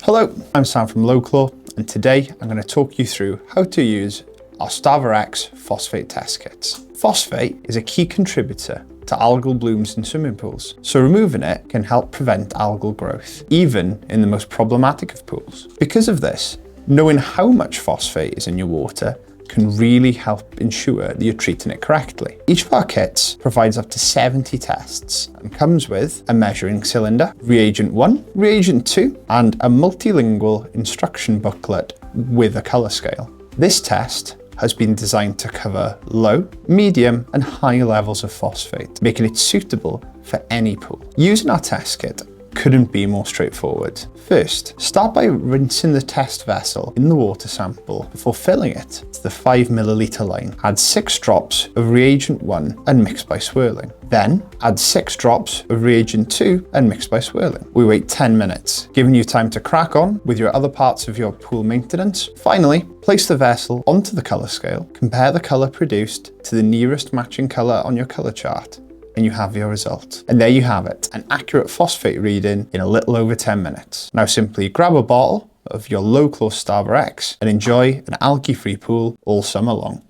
Hello, I'm Sam from Lo-Chlor, and today I'm going to talk you through how to use our StarVerX phosphate test kits. Phosphate is a key contributor to algal blooms in swimming pools, so removing it can help prevent algal growth, even in the most problematic of pools. Because of this, knowing how much phosphate is in your water can really help ensure that you're treating it correctly. Each of our kits provides up to 70 tests and comes with a measuring cylinder, reagent 1, reagent 2, and a multilingual instruction booklet with a colour scale. This test has been designed to cover low, medium, and high levels of phosphate, making it suitable for any pool. Using our test kit couldn't be more straightforward. First, start by rinsing the test vessel in the water sample before filling it to the 5 milliliter line. Add 6 drops of reagent 1 and mix by swirling. Then add 6 drops of reagent 2 and mix by swirling. We wait 10 minutes, giving you time to crack on with your other parts of your pool maintenance. Finally, place the vessel onto the colour scale, compare the colour produced to the nearest matching colour on your colour chart, and you have your result. And there you have it, an accurate phosphate reading in a little over 10 minutes. Now simply grab a bottle of your Lo-Chlor StarVerX and enjoy an algae-free pool all summer long.